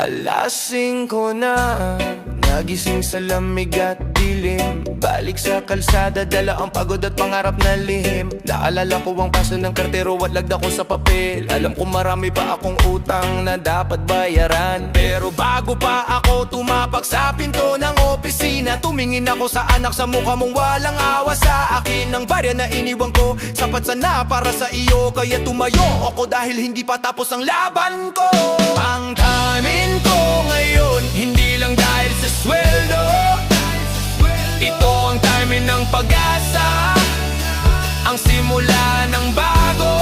Alas 5 na, nagising sa lamig at dilim. Balik sa kalsada, dala ang pagod at pangarap na lihim. Naalala ko ang paso ng kartero at lagda ko sa papel. Alam ko marami pa akong utang na dapat bayaran. Pero bago pa ako tumapak sa pinto ng opisina, tumingin ako sa anak sa mukha mong walang awa sa akin. Ang barya na iniwan ko, sapat sana para sa iyo. Kaya tumayo ako dahil hindi pa tapos ang laban ko. Ang timing ko ngayon, hindi lang dahil sa sweldo. Ito ang timing ng pag-asa, ang simula ng bago.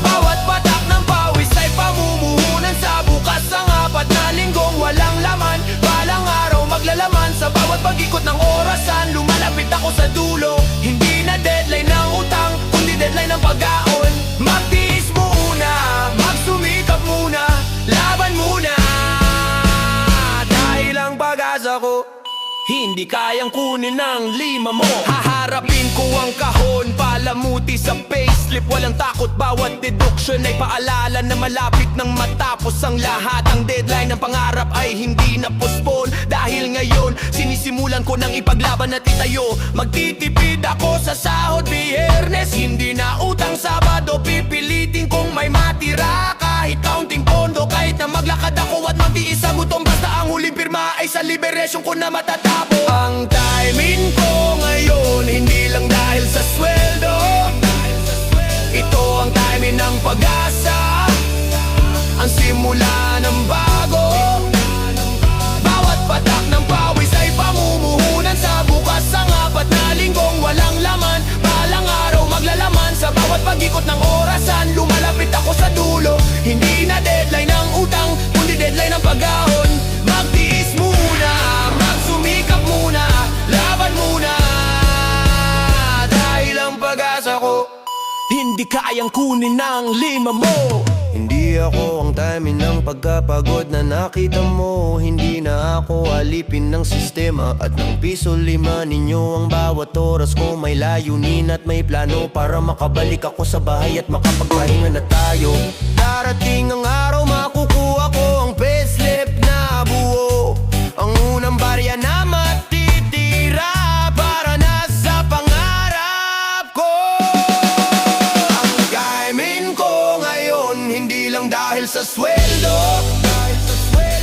Bawat patak ng pawis ay pamumuhunan sa bukas. Ang 4 na linggong walang laman, balang araw maglalaman. Sa bawat pag-ikot ng orasan, lumalapit ako sa dulo. Hindi na deadline ng utang, kundi deadline ng pag-aon. Magtiis muna, magsumikap muna, laban muna, dahil ang pag-asa ko hindi kayang kunin ng 5 mo. Haharapin ko ang kahon, palamuti sa payslip. Walang takot, bawat deduction ay paalala na malapit nang matapos ang lahat. Ang deadline ng pangarap ay hindi na postpone, dahil ngayon sinisimulan ko nang ipaglaban at itayo. Magtitipid ako sa sahod Biyernes, hindi na utang Sabado. Pipilitin kong may matira, kahit kaunting pondo. Kahit na maglakad ako at magtiis sa gutom, basta ang huling pirma ay sa liberasyon ko na matatapos. Ang timing ko ngayon, hindi lang dahil sa sweldo. Ito ang timing ng pag-asa, ang simula ng bago. Bawat patak ng pawis ay pamumuhunan sa bukas. Ang 4 na linggong walang laman, balang araw maglalaman. Sa bawat pag-ikot ng orasan, lumalapit ako sa dulo. Hindi na deadline ng utang, kundi deadline ng pag-ahon. Magtiis muna, magsumikap muna, laban muna, dahil ang pag-asa ko hindi kayang kunin ng 5 mo. Hindi ako ang timing ng pagkapagod na nakita mo. Hindi na ako alipin ng sistema at ng piso 5 ninyo. Ang bawat oras ko may layunin at may plano, para makabalik ako sa bahay at makapagpahinga na tayo. Darating ang araw, makukuha ko ang payslip na buo, ang unang barya na matitira para na sa pangarap ko. Ang timing ko ngayon, hindi lang dahil sa sweldo.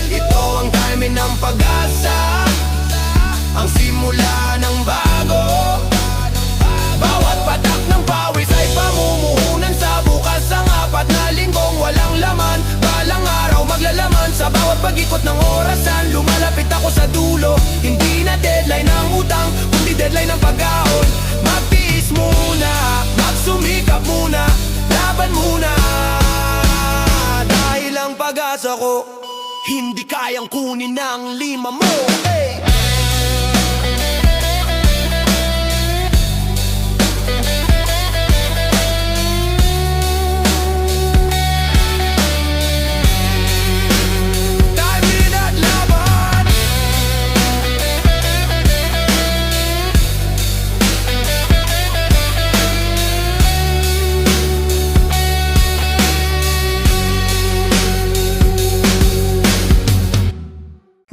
Ito ang timing ng pag-asa, ang simula ng bago. Bawat patak ng pawis ay pamumuhunan sa bukas. Ang 4 na linggong walang laman, balang araw maglalaman. Sa bawat pag-ikot ng orasan, lumalapit ako sa dulo. Hindi na deadline ng utang, kundi deadline ng pag-ahon. Magtiis muna, magsumikap muna, laban muna, dahil ang pag-asa ko hindi kayang kunin ng 5 mo. Hey!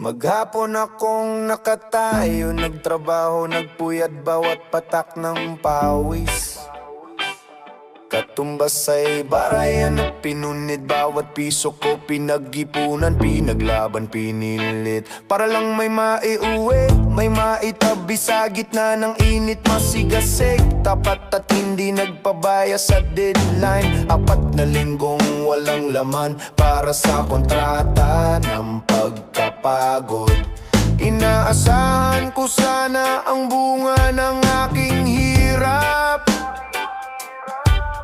Maghapon akong nakatayo, nagtrabaho, nagpuyat bawat patak ng pawis. Katumbas ay barayan at pinunid, bawat piso ko pinag-ipunan, pinaglaban, pinilit, para lang may maiuwi, may maitabi sa gitna ng init, masigasig, tapat at hindi nagpabaya sa deadline. 4 na linggong walang laman para sa kontrata ng pagkapagod. Inaasahan ko sana ang bunga ng aking hirap,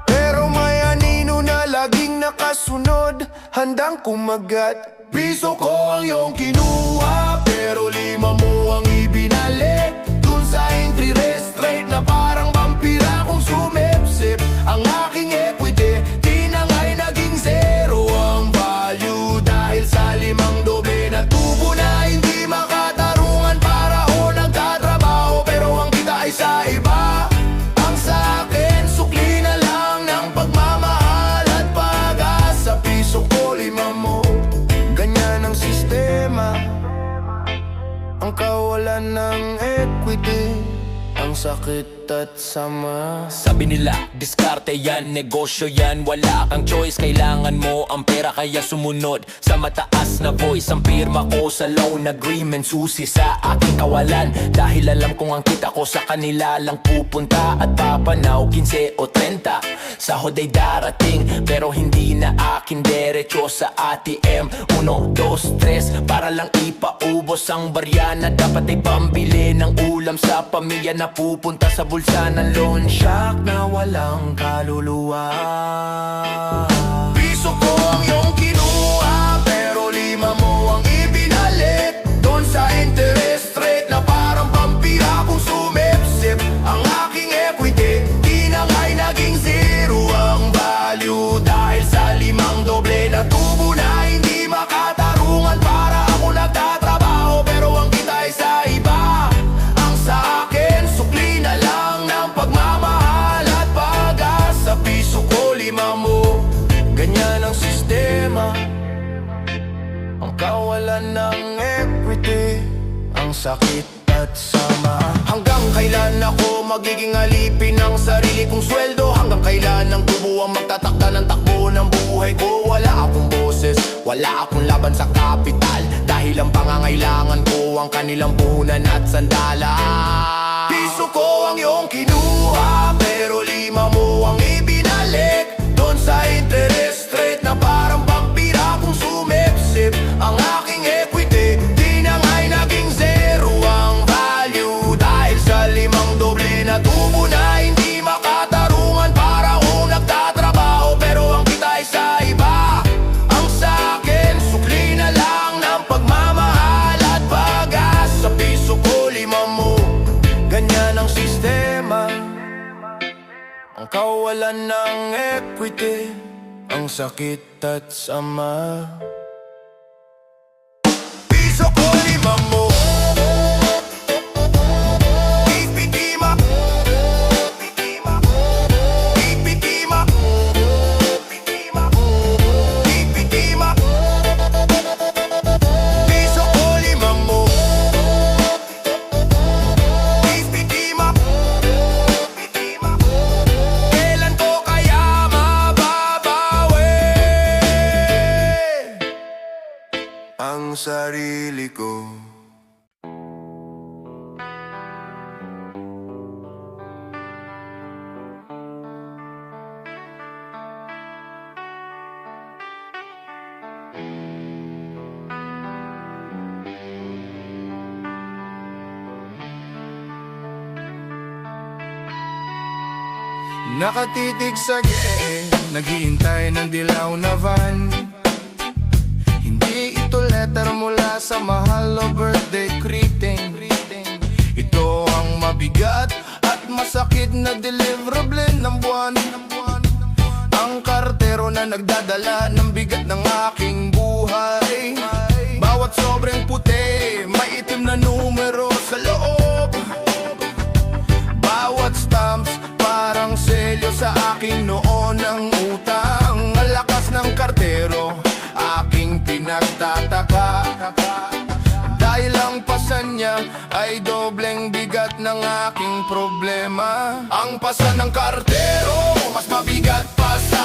pero may anino na laging nakasunod, handang kumagat. Piso ko ang iyong kinuha, pero 5 mo ang ibinalik. Dun sa entry rate na parang vampira kong sumipsip. Ang aking equity, di na nga'y naging zero ang value, dahil sa 5 dobe na tubo na hindi makatarungan. Para o nagtatrabaho, pero ang kita ay sa iba. Ang sa akin, sukli na lang ng pagmamahal at pag-asa. Piso ko 5 mo, ganyan kawalan ng equity, ang sakit at sama. Sabi nila, diskarte yan, negosyo yan. Wala kang choice, kailangan mo ang pera, kaya sumunod sa mataas na voice. Ang pirma ko sa loan agreement, susi sa aking kawalan. Dahil alam kong ang kita ko sa kanila lang pupunta. At papanaw 15 o 30, sahod ay darating, pero hindi na akin, derecho sa ATM. 1, 2, 3, para lang ipaubos ang barya na dapat ay pambili ng ulam sa pamilya na pupunta sa bulsa ng loan shark na walang kaluluwa. Piso ko ang iyong kinuha, pero 5 mo ang ibinalik. Doon sa interest rate na parang pampira kung sumipsip. Ang aking equity, di na nga'y naging zero ang value. Dahil sa 5 doble na tubo na hindi makatarungan. Para ako nagtatrabaho, pero ang kita'y sa iba. Ang sa akin, sukli na lang ng pagmamahal at pag-asa. Piso ko 5 mo, ganyan ang sistema. Ang kawalan ng equity, ang sakit at sama. Hanggang kailan ako magiging alipin ng sarili kong sweldo? Hanggang kailan ang tubo ang magtatakda ng takbo ng buhay ko? Wala akong boses, wala akong laban sa kapital, dahil ang pangangailangan ko ang kanilang puhunan at sandala. Piso ko ang iyong kinuha, pero 5 mo ang ibinalik. Doon sa interest rate na parang pampira kung sumipsip. Ang aking equity, di na nga'y naging zero ang value. Dahil sa 5 doble na tubo na hindi makatarungan. Para akong nagtatrabaho, pero ang kita'y sa iba. Ang sa akin, sukli na lang ng pagmamahal at pag-asa. Piso ko 5 mo, ganyan ang sistema. Ang kawalan ng equity, ang sakit at sama. Piso ko 5 mo, ipitima, ipitima, ipitima, ipitima, ipitima. Piso ko 5 mo, ipitima, ipitima. Kailan ko kaya mababawi ang sarili ko? Nakatitig sa gate, naghihintay ng dilaw na van. Hindi ito letter mula sa mahal o birthday greeting. Ito ang mabigat at masakit na deliverable ng buwan. Ang kartero na nagdadala ng bigat ng aking buhay. Bawat sobrang puti, may itim na numero sa loob. Bawat stamps, parang selyo sa aking noon ng utang. Ang lakas ng kartero, aking pinagtataka. Dahil ang pasan niya ay dobleng bigat ng aking problema. Ang pasan ng kartero, mas mabigat pa sa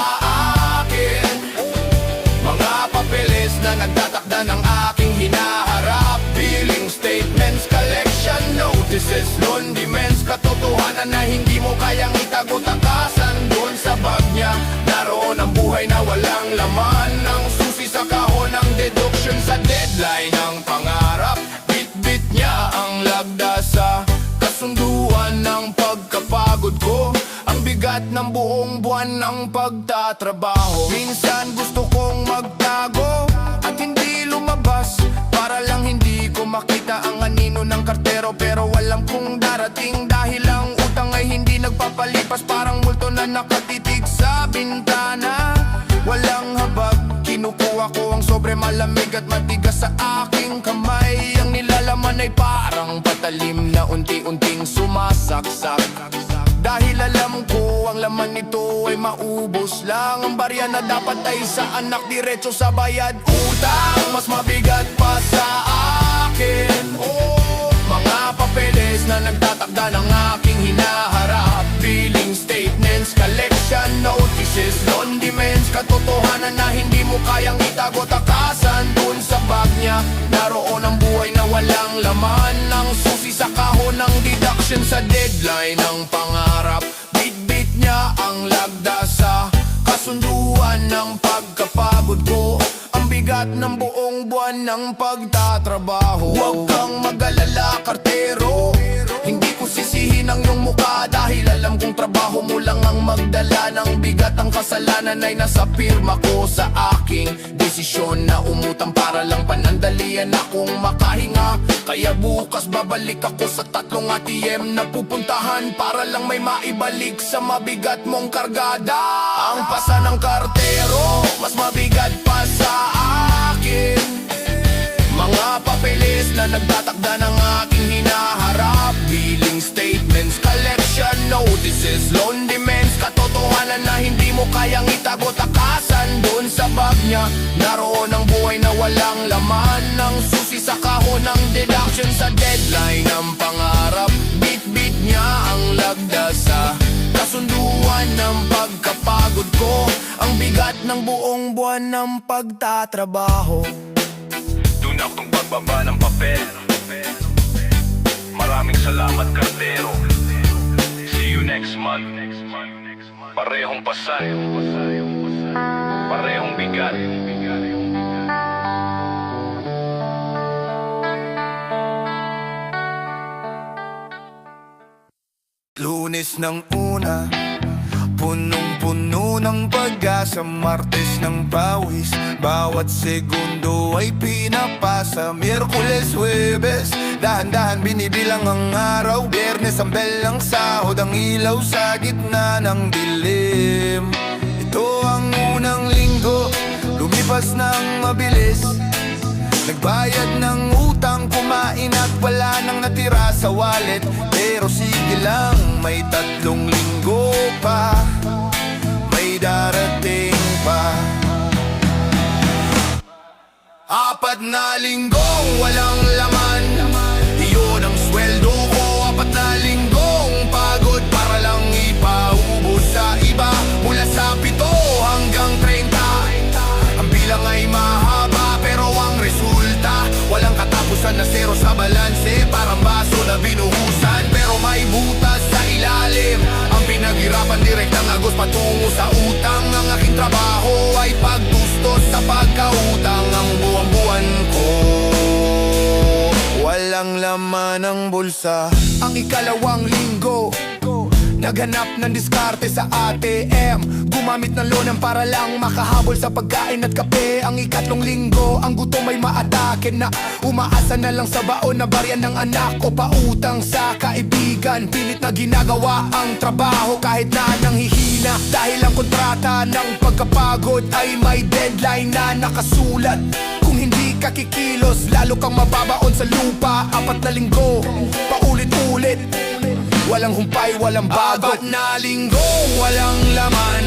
akin. Mga papeles na nagtatakda ng aking hinaharap. Billing statements, collection notices, loan demands. Katotohanan na hindi mo kayang itago-takasan. Doon sa bag niya, naroon ang buhay na walang laman. Ang susi sa kahon ng deduction sa deadline ng pangarap. Bit-bit niya ang lagda sa kasunduan ng pagkapagod ko. Ang bigat ng buong buwan ng pagtatrabaho. Minsan gusto kong magtago at hindi lumabas, para lang hindi ko makita ang anino ng kartero. Pero alam kong darating, dahil ang utang ay hindi nagpapalipas. Parang multo na nakatitig sa bintana. Walang habag, kinukuha ko ang sobre malamig at matigas sa aking kamay. Ang nilalaman ay parang patalim na unti-unting sumasaksak. Dahil alam ko ang laman nito ay maubos lang. Ang barya na dapat ay sa anak, diretso sa bayad utang. Mas mabigat pa sa akin, oh, mga katotohanan na hindi mo kayang itago, takasan dun sa bag niya. Naroon ang buhay na walang laman, ang susi sa kahon ng deduction sa deadline ng pangarap. Bit-bit niya ang lagda sa kasunduan ng pagkapagod ko, ang bigat ng buong buwan ng pagtatrabaho. Huwag kang mag-alala, kartero, hindi ko sisihin ang iyong mukha, dahil alam kong trabaho mo lang ang magdala ng bigat. Ang kasalanan ay nasa pirma ko, sa aking desisyon na umutang para lang panandalian akong makahinga. Kaya bukas babalik ako sa 3 ATM na pupuntahan para lang may maibalik sa mabigat mong kargada. Ang pasa ng kartero mas mabigat pa sa akin, mga papeles na nagtatakda ng aking hinaharap, billing statements, collection notices, loan demands, katotohanan na hindi mo kayang itago, takasan dun sa bag niya. Naroon ang buhay na walang laman, ang susi sa kahon ng deduction sa deadline ng pangarap. Bit-bit niya ang lagda sa kasunduan ng pagkapagod ko, ang bigat ng buong buwan ng pagtatrabaho. Tunak tong pagbaba ng papel. Maraming salamat, kartero. See you next month. Parehong pasan, parehong bigat. Lunes ng una, punong-puno ng pag-asa. Martes ng pawis, bawat segundo ay pinapasa. Miyerkules, Huwebes, dahan-dahan binibilang ang araw. Biyernes ang belang sahod, ang ilaw sa gitna ng dilim. Ito ang unang linggo, lumipas ng mabilis. Nagbayad ng utang, kumain at wala nang natira sa wallet. Pero sige lang, may 3 linggo pa, may darating pa. 4 na linggong walang laman, iyon ang sweldo ko. 4 na linggong pagod para lang ipaubos sa iba. Mula sa 7 hanggang 30, ang bilang ay mahaba, pero ang resulta walang katapusan na zero sa balanse. Parang baso na binuhusan, pero may butas sa ilalim. Ang pinaghirapan direktang agos patungo sa utang. Ang aking trabaho ay pagtustos sa pagkautang. Ang buwan-buwan ko walang laman ng bulsa. Ang ikalawang linggo, naghanap ng diskarte sa ATM, gumamit ng loan para lang makahabol sa pagkain at kape. Ang ikatlong linggo, ang gutom ay maatake na, umaasa na lang sa baon na baryan ng anak ko. Pautang sa kaibigan, pilit na ginagawa ang trabaho kahit na nanghihina. Dahil ang kontrata ng pagkapagod ay may deadline na nakasulat. Kung hindi ka kikilos, lalo kang mababaon sa lupa. 4 na linggo, paulit-ulit, walang humpay, walang bago. 4 na linggong walang laman,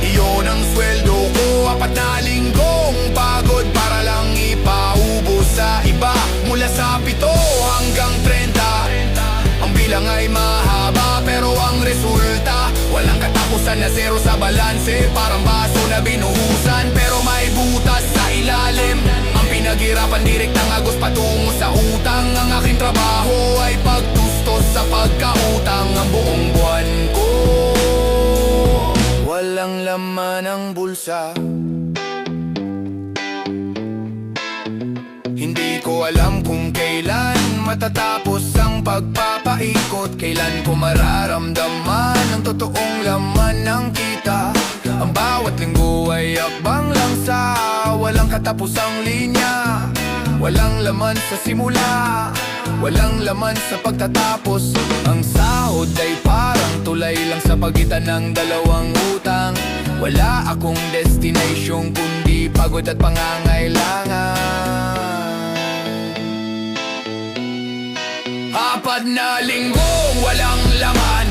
iyon ang sweldo ko. 4 na linggong pagod para lang ipaubos sa iba. Mula sa 7 hanggang 30, ang bilang ay mahaba, pero ang resulta walang katapusan na zero sa balanse. Parang baso na binuhusan, pero may butas sa ilalim. Ang pinaghirapan direktang agos patungo sa utang. Ang aking trabaho ay pagtustos sa pagkautang. Ang buong buwan ko walang laman ang bulsa. Hindi ko alam kung kailan matatapos ang pagpapaikot, kailan ko mararamdaman ang totoong laman ng kita. Ang bawat linggo ay akbang lang sa walang katapusang linya. Walang laman sa simula, walang laman sa pagtatapos. Ang sahod ay parang tulay lang sa pagitan ng dalawang utang. Wala akong destination kundi pagod at pangangailangan. 4 na linggong walang laman,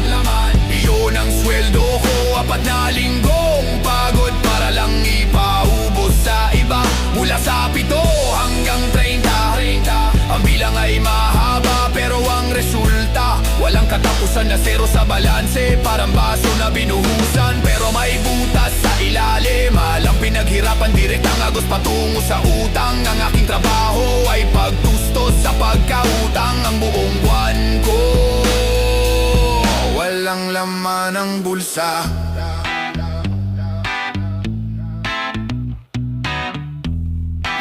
iyon ang sweldo ko. 4 na linggong pagod para lang ipaubos sa iba. Mula sa 7 hanggang 30, ang bilang ay mahaba, pero ang resulta walang katapusan na zero sa balanse. Parang baso na binuhusan, pero may butas sa ilalim. Alang pinaghirapan, direktang agos patungo sa utang. Ang aking trabaho ay pagtustos sa pagkautang. Ang buong buwan ko walang laman ang bulsa.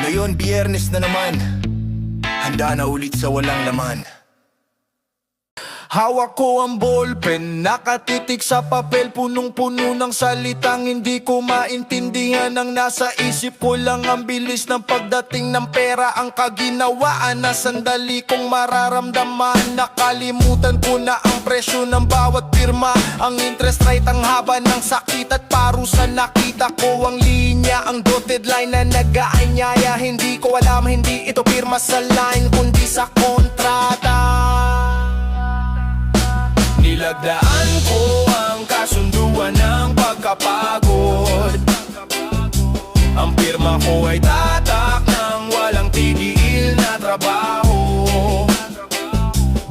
Ngayon biyernes na naman, handa na ulit sa walang laman. Hawak ko ang ballpen, nakatitik sa papel, punong-puno ng salitang hindi ko maintindihan. Ang nasa isip ko lang ang bilis ng pagdating ng pera. Ang kaginawaan na sandali kong mararamdaman. Nakalimutan ko na ang presyo ng bawat pirma. Ang interest rate, ang haba ng sakit at parusa. Nakita ko ang linya, ang dotted line na nag-aanyaya. Hindi ko alam, hindi ito pirma sa line, kundi sa kontrata. Nilagdaan ko ang kasunduan ng pagkapagod. Ang pirma ko ay tatak ng walang tigil na trabaho.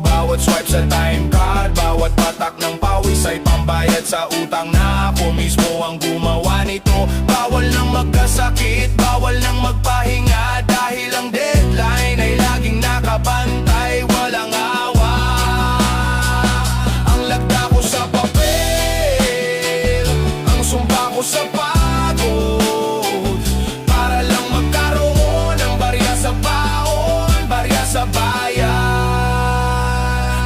Bawat swipe sa time card, bawat patak ng pawis ay pambayad sa utang na ako mismo ang gumawa nito. Bawal nang magkasakit, bawal nang magpahinga, dahil ang deadline ay laging nakabantay, walang awa. Sa papel, ang sumpa ko sa pagod, para lang magkaroon ng barya sa baon, barya sa bayan.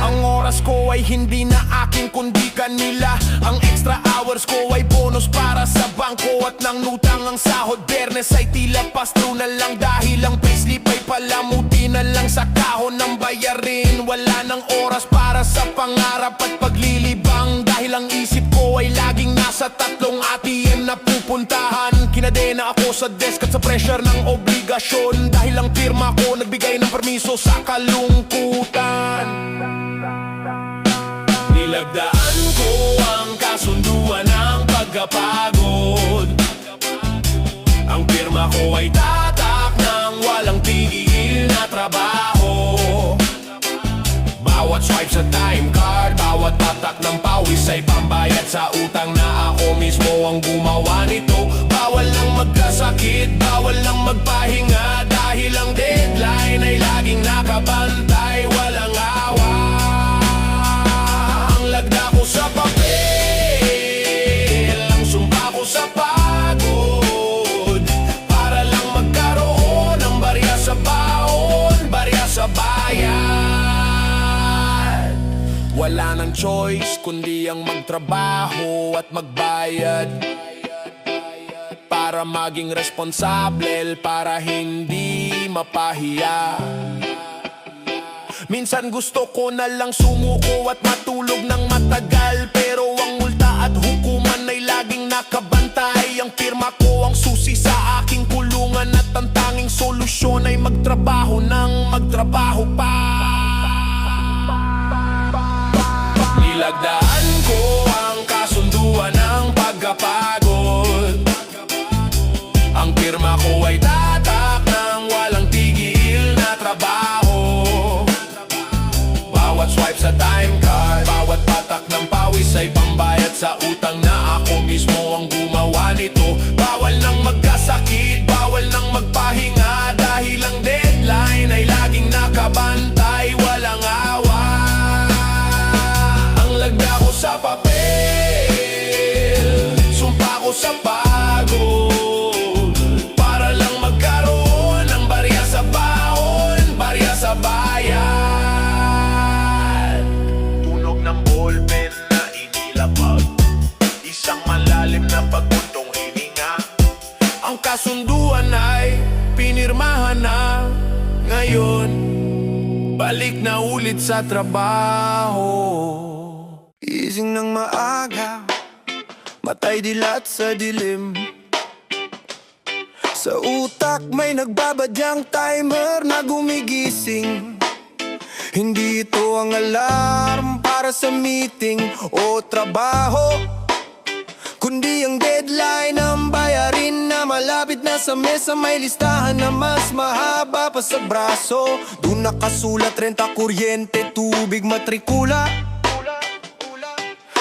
Ang oras ko ay hindi na akin kundi kanila. Ang extra hours ko ay bonus para sa bangko. At nang nutang ang sahod, Bernes ay tila pass-through na lang, dahil ang payslip ay palamuti na lang sa kahon ng bayarin. Wala nang oras para sa pangarap at paglilibang, dahil ang isip ko ay laging nasa tatlong ATM na pupuntahan. Kinadena ako sa desk at sa pressure ng obligasyon, dahil ang firma ko nagbigay ng permiso sa kalungkutan. Nilagdaan ko ang kasunduan ng pagkapagod. Ang firma ko ay tatak ng walang tigil na trabaho. Bawat swipe sa time card, bawat patak ng pawis ay pambayad sa utang na ako mismo ang gumawa nito. Bawal lang magkasakit, bawal lang magpahinga, dahil ang deadline ay laging nakabantay, walang awa. Ang lagda ko sa papel, ang sumpa ko sa pagod, para lang magkaroon ng barya sa baon, barya sa bayan. Wala nang choice kundi ang magtrabaho at magbayad, para maging responsable, para hindi mapahiya. Minsan gusto ko na lang sumuko at matulog ng matagal, pero ang multa at hukuman ay laging nakabantay. Ang firma ko ang susi sa aking kulungan, at ang tanging solusyon ay magtrabaho ng magtrabaho pa. Nilagdaan ko ang kasunduan ng pagkapagod. Ang firma ko ay tatak ng walang tigil na trabaho. Bawat swipe sa time card, bawat patak ng pawis ay pambayad sa utang na ako mismo ang gumawa nito. Bawal nang magkasakit, bawal nang magpahinga, dahil ang deadline ay laging nakabantay, walang awa. Ang lagda ko sa papel, sumpa ko sa pagod, para lang magkaroon ng barya sa baon, barya sa bayan. Tunog ng ballpen na inilapag, isang malalim na pagpuntong hininga. Ang kasunduan ay pinirmahan na, ngayon balik na ulit sa trabaho. Gising ng maaga, matay dilat sa dilim. Sa utak may nagbabadyang timer na gumigising. Hindi ito ang alarm para sa meeting o trabaho, kundi ang deadline ng bayarin na malapit na sa mesa. May listahan na mas mahaba pa sa braso. Doon nakasulat, renta, kuryente, tubig, matrikula.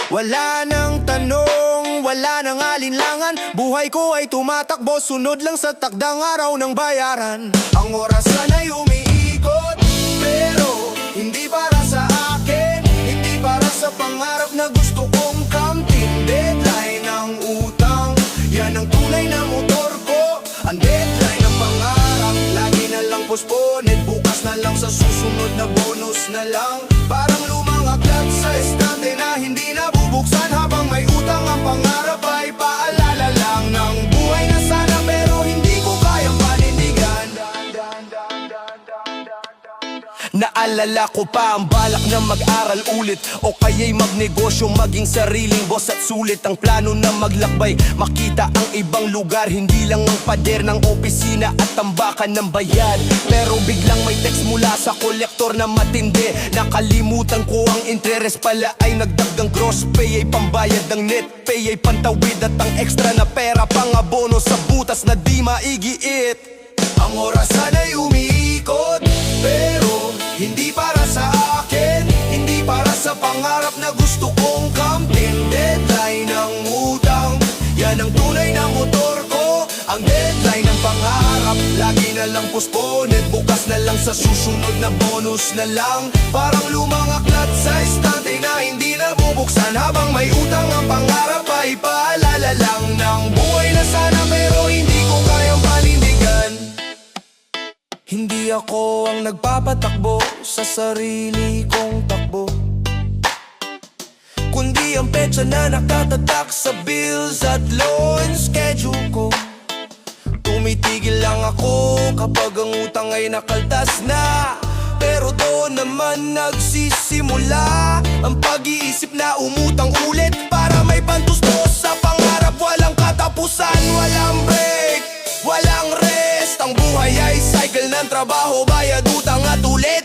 Wala nang tanong, wala nang alinlangan. Buhay ko ay tumatakbo, sunod lang sa takdang araw ng bayaran. Ang orasan ay umiikot, pero hindi para sa akin, hindi para sa pangarap na gusto kong kamtin. Deadline ng utang, yan ang tunay na motor ko. Ang deadline ng pangarap, lagi na lang postponed. Bukas na lang, sa susunod na bonus na lang. Parang lumang aklat sa estante na hindi nabubuksan. Habang may utang, ang pangarap ay paalala lang ng buhay na sana, pero hindi ko kayang panindigan. Naalala ko pa ang balak na mag-aral ulit, o kaya'y magnegosyo, maging sariling boss at sulit. Ang plano na maglakbay, makita ang ibang lugar, hindi lang ang pader ng opisina at tambakan ng bayad. Pero biglang may text mula sa kolektor na matindi. Nakalimutan ko ang interest pala ay nagdagang gross pay, ay pambayad ng net pay, ay pantawid at ang extra na pera pang abono sa butas na di maigiit. Ang orasan ay umiikot, pero hindi para sa akin, hindi para sa pangarap na gusto kong kamtin. Deadline ng utang, yan ang tunay na motor ko. Ang deadline ng pangarap, lagi na lang postponed. Bukas na lang, sa susunod na bonus na lang. Parang lumang aklat sa estante na hindi nabubuksan. Habang may utang, ang pangarap ay paalala lang ng buhay na sana, pero hindi ko kayang panindigan. Hindi ako ang nagpapatakbo sa sarili kong takbo, kundi ang petsa na nakatatak sa bills at loan schedule ko. Tumitigil lang ako kapag ang utang ay nakaltas na, pero doon naman nagsisimula ang pag-iisip na umutang ulit para may pantustos sa pangarap. Walang katapusan, walang break, walang rest. Ang buhay ay cycle ng trabaho, bayad, utang at ulit.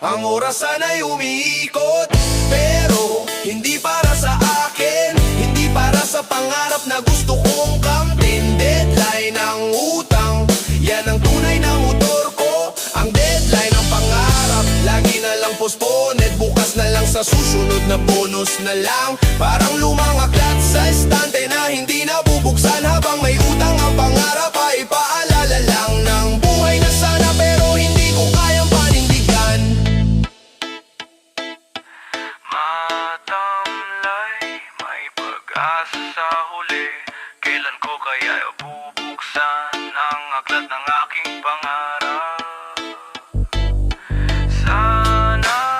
Ang orasan ay umiikot, pero hindi para sa akin, hindi para sa pangarap na gusto kong kamtin. Deadline ng utang, yan ang tunay na motor ko. Ang deadline ng pangarap, lagi na lang postponed. Bukas na lang, sa susunod na bonus na lang. Parang lumang aklat sa estante na hindi nabubuksan. Habang may utang, ang pangarap ay paalala lang ng buhay na sana, pero hindi ko kayang panindigan. Matamlay, may pag-asa sa huli. Kailan ko kaya bubuksan ang aklat ng aking pangarap? Sana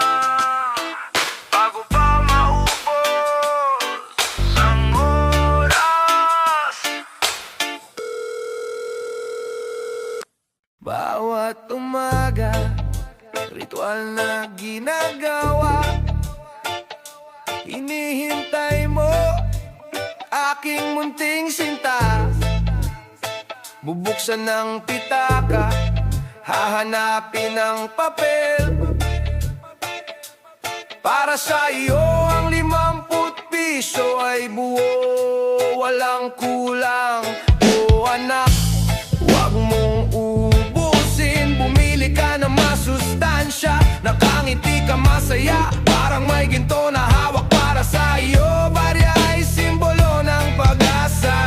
bago pa maubos ang oras. Bawat umaga, ritual na ginagawa. Hinihintay mo aking munting sinta. Bubuksan ng pitaka, hahanapin ng papel. Para sa iyo ang 50 piso ay buo, walang kulang. O anak, huwag mong ubusin. Bumili ka ng masustansya, nakangiti ka masaya, parang may ginto na hawak para sa iyo. Barya ay simbolo ng pag-asa,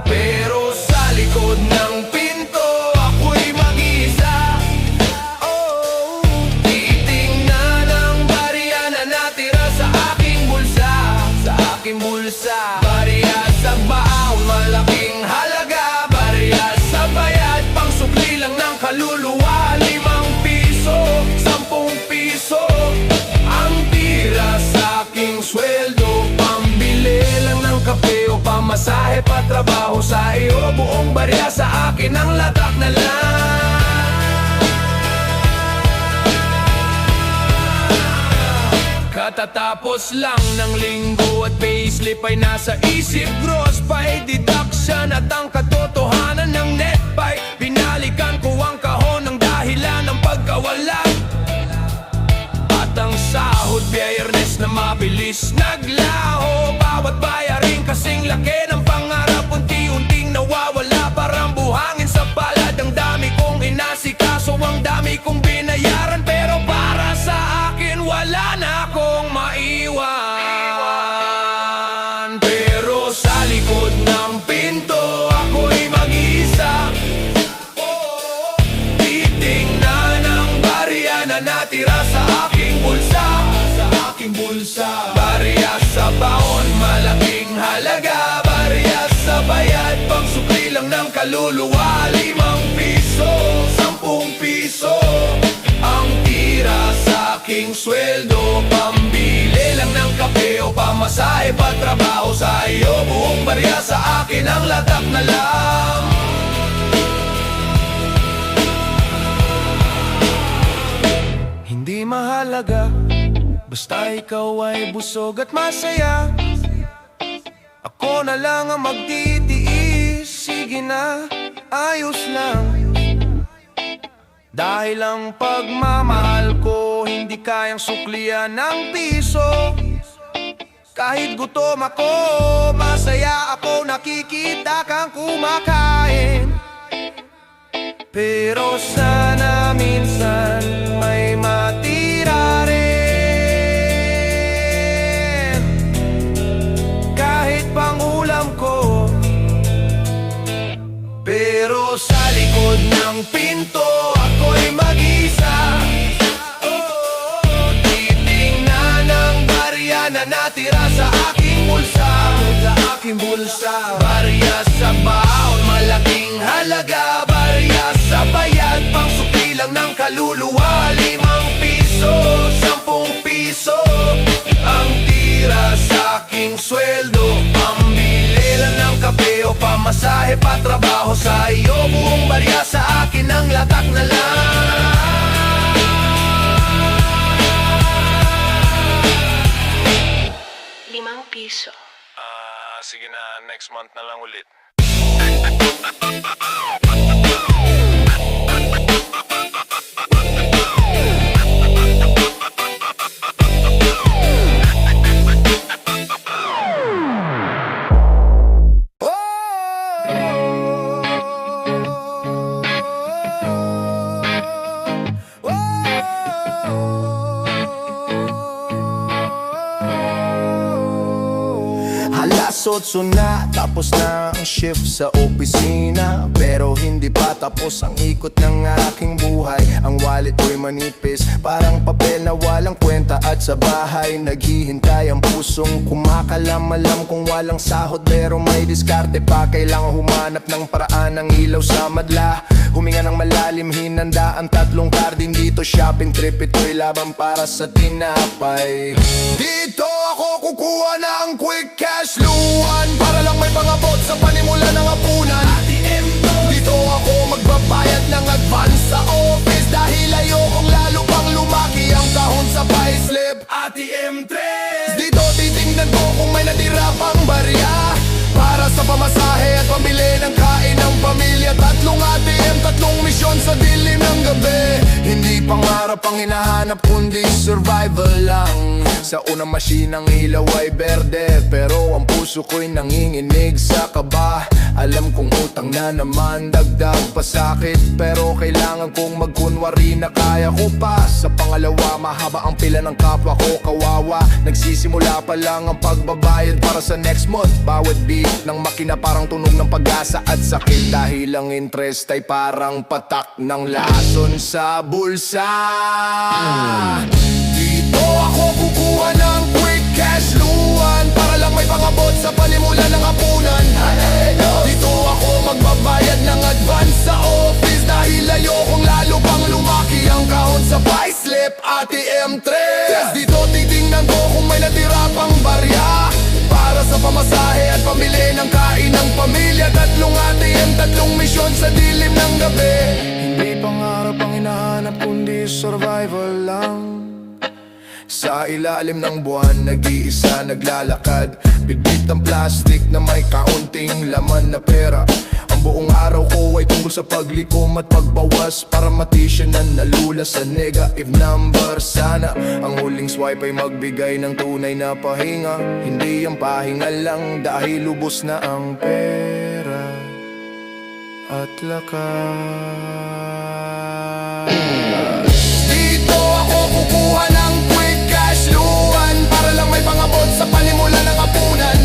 pero sa likod ng pinto ako'y mag-isa. Oh, titingnan ang barya na natira sa aking bulsa, sa aking bulsa. Barya sa baon, malaking halaga. Barya sa bayad, pang sukli lang ng kaluluwa. 5 piso, 10 piso ang tira sa aking sweldo. Pambili lang ng kape o pamasahe pa trabaho sa iyo. Buong barya sa akin ang latak na lang. Katatapos lang ng linggo at payslip ay nasa isip. Gross pay deduction at ang katotohanan ng net pay. Binalikan ko ang kahon ng dahilan ng pagkawalan. At ang sahod biyernes na mabilis naglaho. Bawat bayarin kasing laki ng pangarap, unti-unting nawawala. Parang buhangin sa palad. Ang dami kong inasikaso, ang dami kong binayaran, pero para sa akin wala na akong maiwan. aking bulsa. Barya sa baon, malaking halaga. Barya sa bayad, pang sukli lang ng kaluluwa. 5 piso, 10 piso ang tira sa aking sweldo. Pambili lang ng kape o pamasahe pa trabaho sa iyo. Buong barya sa akin ang latak na lang. Hindi mahalaga, basta ikaw ay busog at masaya. Ako na lang ang magtitiis, sige na, ayos lang. Dahil ang pagmamahal ko hindi kayang suklian ng piso. Kahit gutom ako, masaya ako nakikita kang kumakain. Pero sana minsan may matira rin, kahit pangulam ko. Pero sa likod ng pinto ako'y mag-isa. Titingnan ang barya na natira sa aking bulsa. Barya sa baon, malaking halaga. Barya sa bayad, pang sukli lang ng kaluluwa. 5 piso, 10 piso ang tira sa aking sweldo. Pambili lang ng kape o pamasahe pa trabaho sa iyo. Buong barya sa akin ang latak na lang. 5 piso. Sige na, next month na lang ulit. Alas 8 na, tapos na ang shift sa opisina. Pero hindi pa tapos ang ikot ng aking buhay. Ang wallet ko'y manipis, parang papel na walang kwenta. At sa bahay naghihintay ang pusong kumakalam-alam. Kung walang sahod pero may diskarte pa, kailangan humanap ng paraan ng ilaw sa madla. Huminga ng malalim, hinanda ang 3 carding dito. Shopping trip, ito'y laban para sa tinapay. Dito ako kukuha ng quick cash luan, para lang may pangabot sa panimula ng hapunan. Dito ako magbabayad ng advance sa office, dahil ayokong lalo pang lumaki ang kahon sa payslip. ATM 3. Dito titingnan ko kung may natira pang barya, para sa pamasahe at pamili ng kain ng pamilya. 3 ATM, 3 misyon sa dilim ng gabi. Hindi pangarap ang hinahanap kundi survival lang. Sa unang masinang ilaw ay berde, pero ang puso ko'y nanginginig sa kaba. Alam kong utang na naman, dagdag pa sakit, pero kailangan kong magkunwari na kaya ko pa. Sa pangalawa, mahaba ang pila ng kapwa ko kawawa. Nagsisimula pa lang ang pagbabayad para sa next month. Bawat beat ng makina parang tunog ng pag-asa at sakit, dahil ang interest ay parang patak ng lason sa bulsa. Dito ako kukuha ng quick cash luan, para lang may pangabot sa panimula ng hapunan. Dito ako magbabayad ng advance sa office, dahil ayokong lalo pang lumaki ang kahon sa payslip. ATM 3. Dito titingnan ko kung may natira pang barya, para sa pamasahe at pamili ng kain ng pamilya. 3 ATM, 3 misyon sa dilim ng gabi. Hindi pangarap ang hinahanap kundi survival lang. Sa ilalim ng buwan, nag-iisa naglalakad, bitbit ang plastic na may kaunting laman na pera. Ang buong araw ko ay tungkol sa paglikom at pagbawas, para matisya na nalula sa negative number. Sana ang huling swipe ay magbigay ng tunay na pahinga, hindi ang pahinga lang, dahil lubos na ang pera at lakas. Dito ako kukuha ng quick cash luan, para lang may pangabot sa panimula ng hapunan.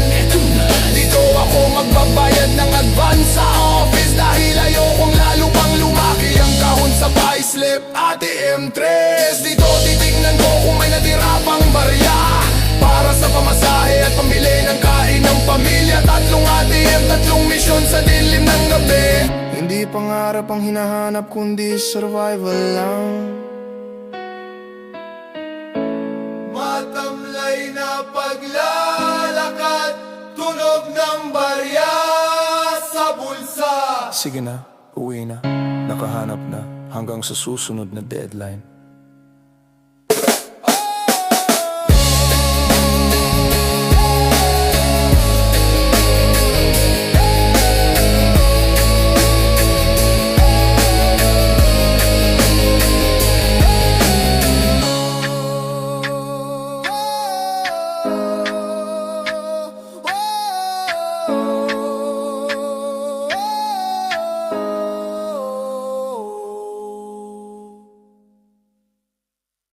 Dito ako magbabayad ng advance sa office, dahil ayokong lalo pang lumaki ang kahon sa payslip. ATM 3. Dito titignan ko kung may natira pang barya, mission sa dilim ng gabi. Hindi pangarap ang hinahanap kundi survival lang. Matamlay na paglalakad, tunog ng barya sa bulsa. Sige na, uwi na, nakahanap na hanggang sa susunod na deadline.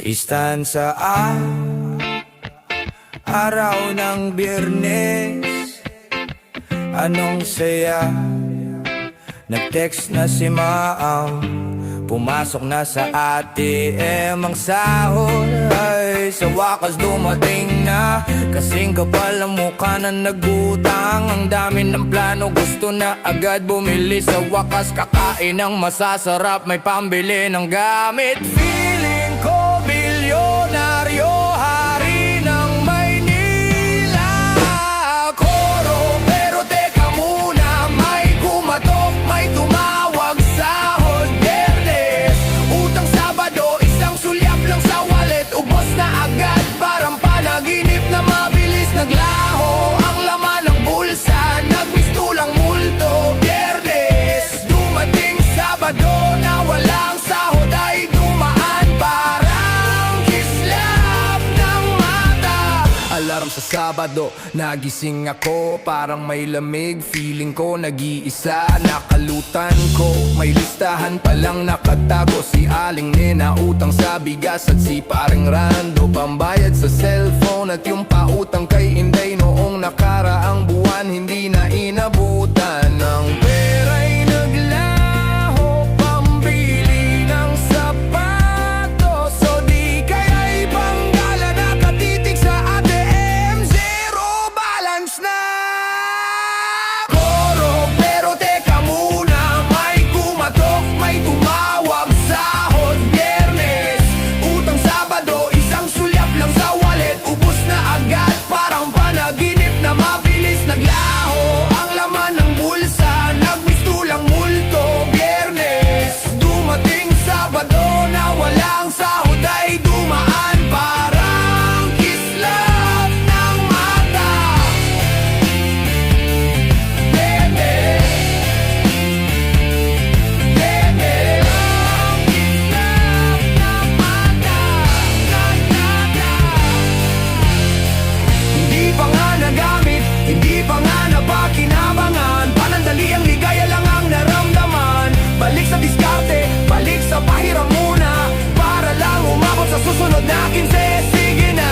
Istansa araw ng Biyernes, anong saya. Nag-text na si Maang, pumasok na sa ATM ang sahod. Ay, sa wakas dumating na, kasing kapal ang mukha na nagutang. Ang dami ng plano, gusto na agad bumili. Sa wakas kakain ng masasarap, may pambili ng gamit. Feeling ko bilyonaryo, hari ng Maynila. Koro, pero teka muna, may kumatok, may tumawag sahod. Biyernes, utang Sabado, isang sulyap lang sa wallet. Ubos na agad, parang panaginip na mabilis. Naglaho ang laman ng bulsa, nagmistulang multo. Biyernes, dumating Sabado na walang sahod ay dumaan parang kislap ng mata. Alarm sa Sabado, nagising ako, parang may lamig. Feeling ko nag-iisa, nakalutan ko. May listahan palang nakatago, si Aling Nena, utang sa bigas, at si Paring Rando, pambayad sa cellphone, at yung pautang kay Inday noong nakaraang buwan. Hindi na inabutan ng pera'y naglaho, pambili ng sapatos. So di kaya'y panggala, nakatitig sa ATM, zero balance na. Koro, pero teka muna, may kumatok, may tumawag sahod. Biyernes, utang Sabado, isang sulyap lang sa wallet. Ubos na agad, parang panaginip na mabilis. Naglaho ang laman ng bulsa, nagmistulang multo. Biyernes, dumating Sabado na walang sahod ay dumaan parang kislap ng mata. Biyernes, Biyernes, ang kislap ng mata. Hindi pa nga nagamit, hindi pa nga napakinabangan. Panandali ang ligaya lang ang naramdaman. Balik sa diskarte, balik sa pahiram muna, para lang umabot sa susunod na 15. Sige na,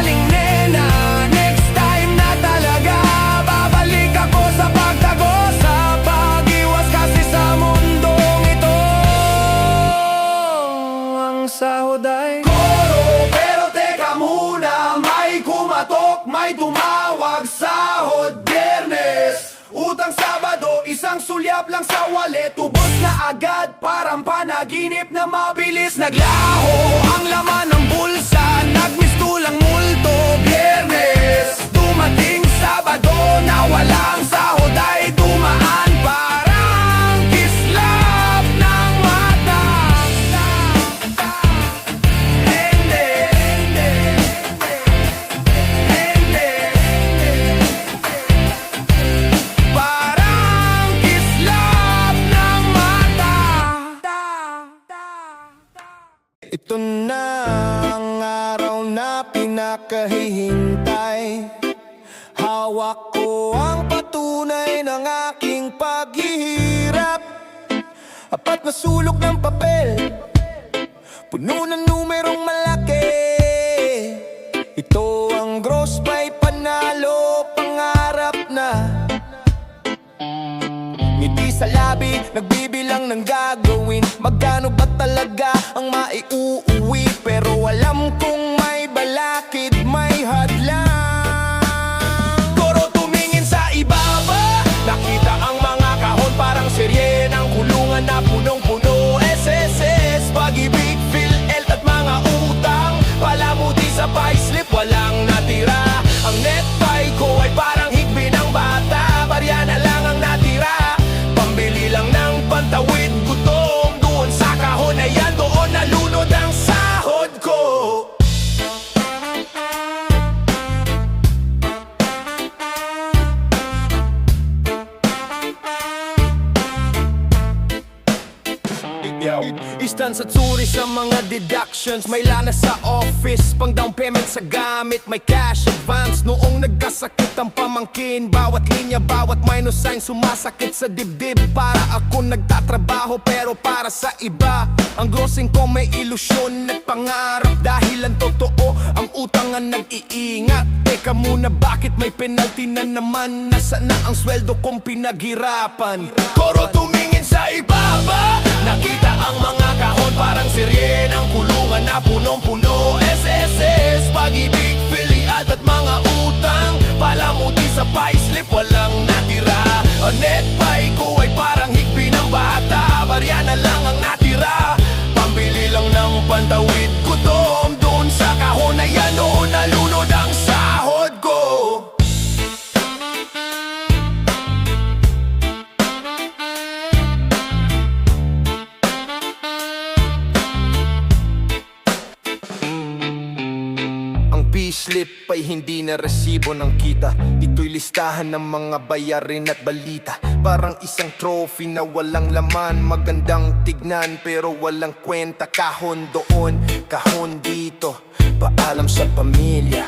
Aling Nena, next time na talaga. Babalik ako sa pagtago, sa pag-iwas kasi sa mundong ito. Ang sahod ay koro, pero teka muna, may kumatok, may tumawag sahod. Biyernes, utang Sabado, isang sulyap lang sa wallet. Ubos na agad, parang panaginip na mabilis. Naglaho ang laman ng bulsa, nagmistulang multo. Biyernes, dumating Sabado na walang sahod ay dumaan parang kislap ng mata. Hindi, hindi, hindi, parang kislap ng mata. Ito na ang araw na pinakahihintay. Hawak ko ang patunay ng aking paghihirap. Apat na sulok ng papel, puno ng numerong malaki. Ito ang gross by panalo, pangarap na. Ngiti sa labi, nagbibilang ng gagawin. Magkano ba talaga ang maiuuwi? Pero alam kong may balakid, may hadlang. Koro tumingin sa ibaba, pantawid gutom. Doon sa kahon na yan, doon nalunod ang sahod ko. Istan sa tsuri sa mga deductions. May lana sa office, pang down payment sa gamit. May cash advance noong nagkasakit ang pamangkin. Bawat linya, bawat minus sign sumasakit sa dibdib. Para ako nagtatrabaho pero para sa iba. Ang grossing ko may ilusyon at pangarap. Dahil ang totoo, ang utang ang nag-iingat. Teka muna, bakit may penalty na naman? Nasaan na ang sweldo kong pinaghirapan? Koro tumingin sa ibaba, nakita ang mga kahon parang siryen. Ang kulungan na punong-puno. SSS, pag-ibig, filial at mga utang. Palamuti sa payslip, walang natira. Ang net pay ko ay parang higbi ng bata. Barya na lang ang natira. Pambili lang ng pantawid gutom. Doon sa kahon na yan, doon nalunod ang sahod ko. P-slip ay hindi na resibo ng kita. Ito'y listahan ng mga bayarin at balita. Parang isang trophy na walang laman. Magandang tignan pero walang kwenta. Kahon doon, kahon dito. Paalam sa pamilya.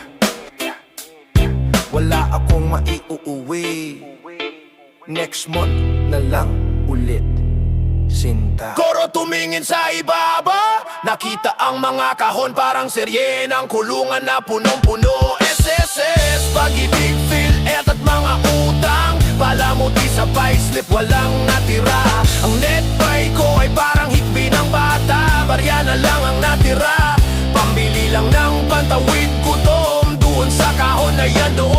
Wala akong maiuuwi. Next month na lang ulit. Sinta. Koro tumingin sa ibaba, nakita ang mga kahon parang serye ng kulungan na punong-puno. SSS, pag-ibig, PhilHealth at mga utang. Palamuti sa payslip, walang natira. Ang net pay ko ay parang higbi ng bata. Barya na lang ang natira. Pambili lang ng pantawid gutom. Doon sa kahon na yan, doon